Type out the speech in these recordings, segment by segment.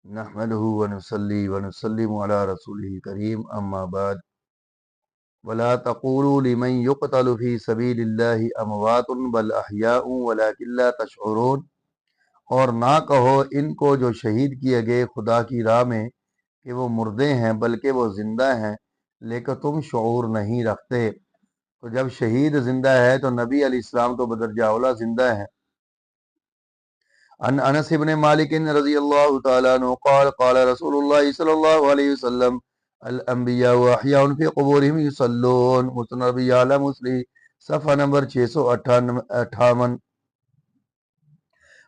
نحمده ونصلي ونسلم على رسوله الكريم اما بعد ولا تقولوا لمن يقتل في سبيل الله اموات بل احياء ولكن لا تشعرون، اور نہ کہو ان کو جو شہید کیے گئے خدا کی راہ میں کہ وہ مردے ہیں بلکہ وہ زندہ ہیں، لیکن تم شعور نہیں رکھتے۔ تو جب شہید زندہ ہے تو نبی علیہ السلام تو بدرجہ اولا زندہ ہیں۔ عن انس بن مالک رضی اللہ تعالی عنہ قال قال رسول اللہ صلی اللہ علیہ وسلم الانبیاء احیاء فی قبورہم یصلون، مسند اعلی مسلم صفحہ نمبر 658۔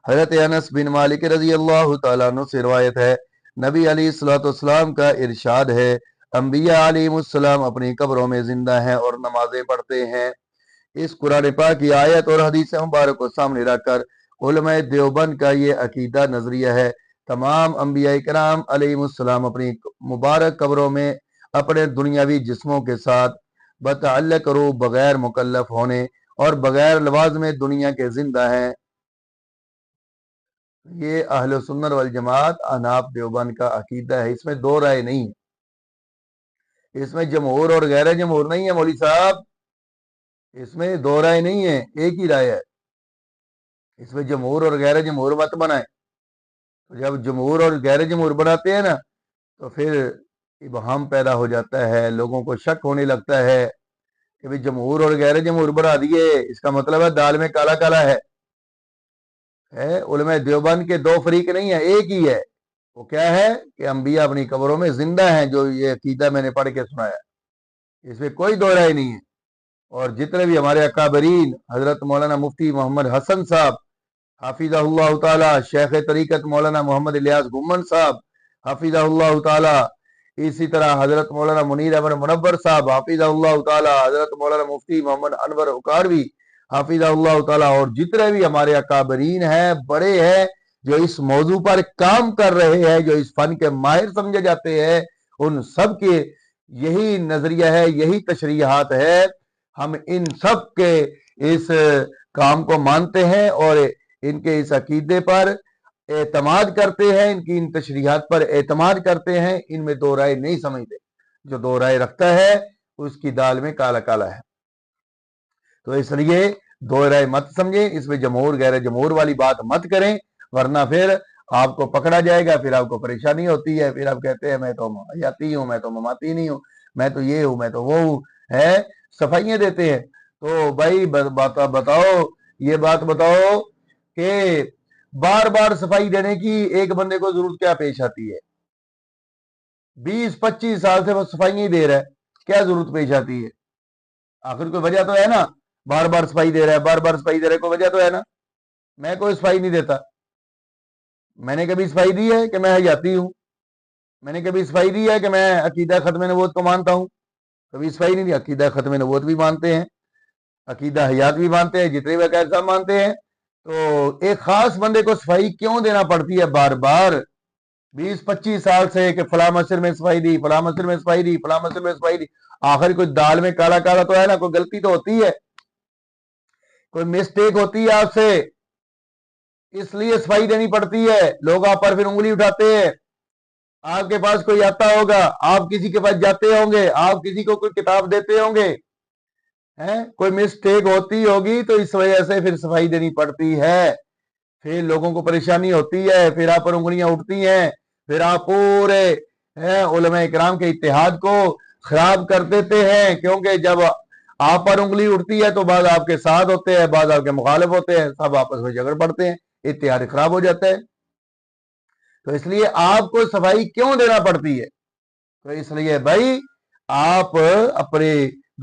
حضرت انس بن مالک رضی اللہ تعالیٰ عنہ سے روایت ہے، نبی علیہ الصلوۃ والسلام کا ارشاد ہے، انبیاء علیہ السلام اپنی قبروں میں زندہ ہیں اور نمازیں پڑھتے ہیں۔ اس قرآن پاک کی آیت اور حدیث مبارک کو سامنے رکھ کر علماء دیوبند کا یہ عقیدہ نظریہ ہے، تمام انبیاء کرام علیہ السلام اپنی مبارک قبروں میں اپنے دنیاوی جسموں کے ساتھ بتعلق روح بغیر مکلف ہونے اور بغیر لوازم دنیا کے زندہ ہیں۔ یہ اہل سنت والجماعت احناف دیوبند کا عقیدہ ہے، اس میں دو رائے نہیں ہے، اس میں جمہور اور غیر جمہور نہیں ہے مولوی صاحب، اس میں دو رائے نہیں ہے، ایک ہی رائے ہے۔ اس میں جمہور اور غیر جمہور مت بنائیں، جب جمہور اور غیر جمہور بناتے ہیں نا تو پھر ابہام پیدا ہو جاتا ہے، لوگوں کو شک ہونے لگتا ہے کہ بھی جمہور اور غیر جمہور بنا دیے، اس کا مطلب ہے دال میں کالا کالا ہے۔ علماء دیوبند کے دو فریق نہیں ہے، ایک ہی ہے۔ وہ کیا ہے کہ انبیاء اپنی قبروں میں زندہ ہیں، جو یہ عقیدہ میں نے پڑھ کے سنایا، اس میں کوئی دو رائے نہیں ہے۔ اور جتنے بھی ہمارے اکابرین حضرت مولانا مفتی محمد حسن صاحب حافظہ اللہ تعالی، شیخ طریقت مولانا محمد الیاس گمن صاحب حافظہ اللہ تعالی، اسی طرح حضرت مولانا منیر احمد منور صاحب حافظہ اللہ تعالی، حضرت مولانا مفتی محمد انور اکاروی حافظہ اللہ تعالی، اور جتنے بھی ہمارے اکابرین ہیں، بڑے ہیں، جو اس موضوع پر کام کر رہے ہیں، جو اس فن کے ماہر سمجھے جاتے ہیں، ان سب کے یہی نظریہ ہے، یہی تشریحات ہے۔ ہم ان سب کے اس کام کو مانتے ہیں اور ان کے اس عقیدے پر اعتماد کرتے ہیں، ان کی ان تشریحات پر اعتماد کرتے ہیں، ان میں دو رائے نہیں سمجھتے۔ جو دو رائے رکھتا ہے اس کی دال میں کالا کالا ہے۔ تو اس لیے دو رائے مت سمجھیں، اس میں جمہور غیر جمہور والی بات مت کریں، ورنہ پھر آپ کو پکڑا جائے گا، پھر آپ کو پریشانی ہوتی ہے، پھر آپ کہتے ہیں میں تو حیاتی ہوں، میں تو مماتی نہیں ہوں، میں تو یہ ہوں، میں تو وہ ہوں، ہے صفائیاں دیتے ہیں۔ تو بھائی بتاؤ، یہ بات بتاؤ کہ بار بار صفائی دینے کی ایک بندے کو ضرورت کیا پیش آتی ہے؟ 20-25 سال سے وہ صفائیاں ہی دے رہا ہے، کیا ضرورت پیش آتی ہے؟ آخر کوئی وجہ تو ہے نا، بار بار صفائی دے رہا ہے، بار بار صفائی دے رہا ہے، کوئی وجہ تو ہے نا۔ میں کوئی صفائی نہیں دیتا، میں نے کبھی صفائی دی ہے کہ میں حیاتی ہوں؟ میں نے کبھی صفائی دی ہے کہ میں عقیدہ ختم نبوت کو مانتا ہوں؟ کبھی صفائی نہیں دی۔ عقیدہ ختم نبوت بھی مانتے ہیں، عقیدہ حیات بھی مانتے ہیں، جتنے بھی عقائد صاحب مانتے ہیں۔ تو ایک خاص بندے کو صفائی کیوں دینا پڑتی ہے بار بار 20-25 سال سے کہ فلاں مسجد میں صفائی دی، فلاں مسجد میں صفائی دی، فلاں مسجد میں صفائی دی؟ آخر کوئی دال میں کالا کالا تو ہے نا، کوئی غلطی تو ہوتی ہے، کوئی مسٹیک ہوتی ہے آپ سے، اس لیے صفائی دینی پڑتی ہے۔ لوگ آپ پر پھر انگلی اٹھاتے ہیں، آپ کے پاس کوئی آتا ہوگا، آپ کسی کے پاس جاتے ہوں گے، آپ کسی کو کوئی کتاب دیتے ہوں گے، کوئی مسٹیک ہوتی ہوگی تو اس وجہ سے پھر صفائی دینی پڑتی ہے، پھر لوگوں کو پریشانی ہوتی ہے، پھر آپ پر انگلیاں اٹھتی ہیں، پھر آپ پورے علماء اکرام کے اتحاد کو خراب کر دیتے ہیں، کیونکہ جب آپ پر انگلی اٹھتی ہے تو بعض آپ کے ساتھ ہوتے ہیں، بعض آپ کے مخالف ہوتے ہیں، سب آپس میں جھگڑ پڑتے ہیں، اتحاد خراب ہو جاتا ہے۔ تو اس لیے آپ کو صفائی کیوں دینا پڑتی ہے؟ تو اس لیے بھائی آپ اپنے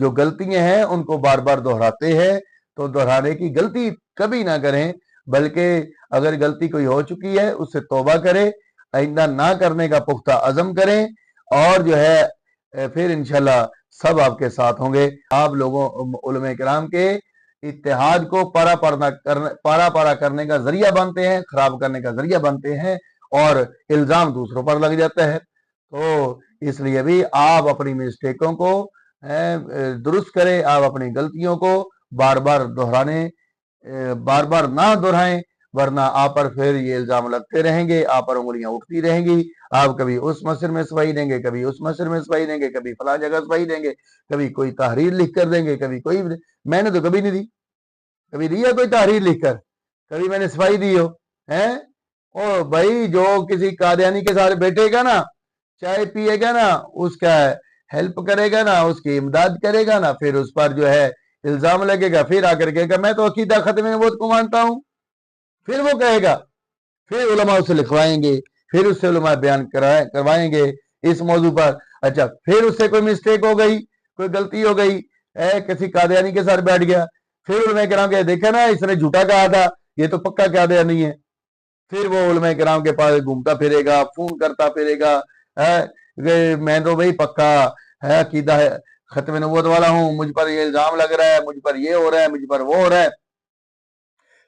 جو غلطیاں ہیں ان کو بار بار دہراتے ہیں، تو دہرانے کی غلطی کبھی نہ کریں، بلکہ اگر غلطی کوئی ہو چکی ہے اس سے توبہ کریں، آئندہ نہ کرنے کا پختہ عزم کریں، اور جو ہے پھر انشاءاللہ سب آپ کے ساتھ ہوں گے۔ آپ لوگوں علماء کرام کے اتحاد کو پارا کرنے کا ذریعہ بنتے ہیں، خراب کرنے کا ذریعہ بنتے ہیں، اور الزام دوسروں پر لگ جاتا ہے۔ تو اس لیے بھی آپ اپنی مسٹیکوں کو درست کریں، آپ اپنی غلطیوں کو بار بار نہ دہرائیں، ورنہ آپ پر پھر یہ الزام لگتے رہیں گے, آپ پر انگلیاں اٹھتی رہیں گی. آپ کبھی اس مسجد میں صفائی دیں گے, کبھی اس مسجد میں صفائی دیں گے, کبھی فلاں جگہ صفائی دیں گے, کبھی کوئی تحریر لکھ کر دیں گے, کبھی کوئی. میں نے تو کبھی نہیں دی, کبھی دی ہے کوئی تحریر لکھ کر, کبھی میں نے صفائی دی ہو ہیں؟ او بھائی, جو کسی قادیانی کے ساتھ بیٹھے گا نا, چائے پیے گا نا, اس کا ہیلپ کرے گا نا, اس کی امداد کرے گا نا, پھر اس پر جو ہے الزام لگے گا, پھر آ کر کے میں تو عقیدہ ختم نبوت کو مانتا ہوں, پھر وہ کہے گا, پھر علماء اسے لکھوائیں گے, پھر اس سے علماء بیان کروائیں گے اس موضوع پر. اچھا, پھر اس سے کوئی مسٹیک ہو گئی, کوئی غلطی ہو گئی, کسی قادیانی کے ساتھ بیٹھ گیا, پھر علماء کرام کہ دیکھا نا اس نے جھوٹا کہا تھا, یہ تو پکا قادیانی ہے. پھر وہ علماء کرام کے پاس گھومتا پھرے گا, فون کرتا پھرے گا, میں تو بھائی پکا ہے عقیدہ ختم نبوت والا ہوں, مجھ پر یہ الزام لگ رہا ہے, مجھ پر یہ ہو رہا ہے, مجھ پر وہ ہو رہا ہے.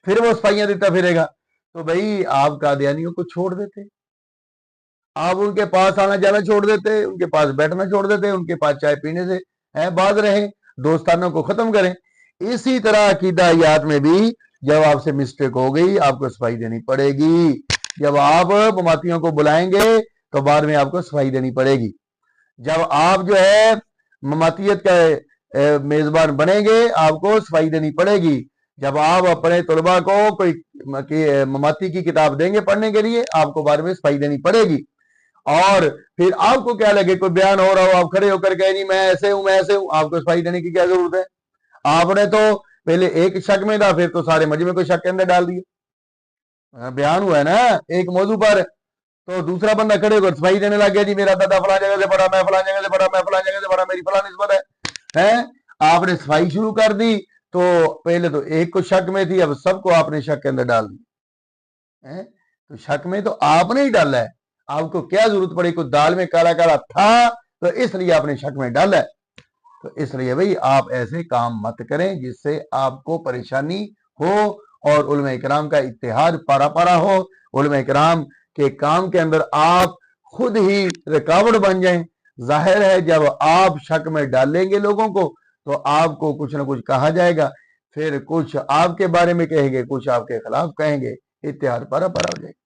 پھر وہ صفائیاں دیتا پھرے گا. تو بھائی آپ قادیانیوں کو چھوڑ دیتے, آپ ان کے پاس آنا جانا چھوڑ دیتے, ان کے پاس بیٹھنا چھوڑ دیتے, ان کے پاس چائے پینے سے باز رہیں, دوستانوں کو ختم کریں. اسی طرح عقیدیات میں بھی جب آپ سے مسٹیک ہو گئی, آپ کو صفائی دینی پڑے گی. جب آپ مماتیوں کو بلائیں گے تو بعد میں آپ کو صفائی دینی پڑے گی. جب آپ جو ہے مماتیت کا میزبان بنیں گے, آپ کو صفائی دینی پڑے گی. جب آپ اپنے طلباء کو کوئی مماتی کی کتاب دیں گے پڑھنے کے لیے, آپ کو بعد میں صفائی دینی پڑے گی. اور پھر آپ کو کیا لگے, کوئی بیان ہو رہا ہو, آپ کھڑے ہو کر کہ نہیں میں ایسے ہوں, میں ایسے ہوں, آپ کو صفائی دینے کی کیا ضرورت ہے؟ آپ نے تو پہلے ایک شک میں تھا, پھر تو سارے مجمع کو شک کے اندر ڈال دیے. بیان ہوا ہے نا ایک موضوع پر, تو دوسرا بندہ کھڑے ہو کر صفائی دینے لگ گیا, جی میرا دادا فلاں جگہ سے پڑھا, میں فلاں جگہ سے پڑھا, میں فلاں جگہ سے پڑھا, میری فلاں نسبت ہے. آپ نے صفائی شروع کر دی, تو پہلے تو ایک کو شک میں تھی, اب سب کو آپ نے شک کے اندر ڈال دی. تو شک میں تو آپ نے ہی ڈالا ہے, آپ کو کیا ضرورت پڑی؟ کوئی دال میں کالا کالا تھا تو اس لیے آپ نے شک میں ڈالا ہے. تو اس لیے بھائی آپ ایسے کام مت کریں جس سے آپ کو پریشانی ہو, اور علماء کرام کا اتحاد پارا پارا ہو, علماء کرام کے کام کے اندر آپ خود ہی رکاوٹ بن جائیں. ظاہر ہے جب آپ شک میں ڈالیں گے لوگوں کو تو آپ کو کچھ نہ کچھ کہا جائے گا, پھر کچھ آپ کے بارے میں کہیں گے, کچھ آپ کے خلاف کہیں گے, اتحاد پارا پارا ہو جائے گا.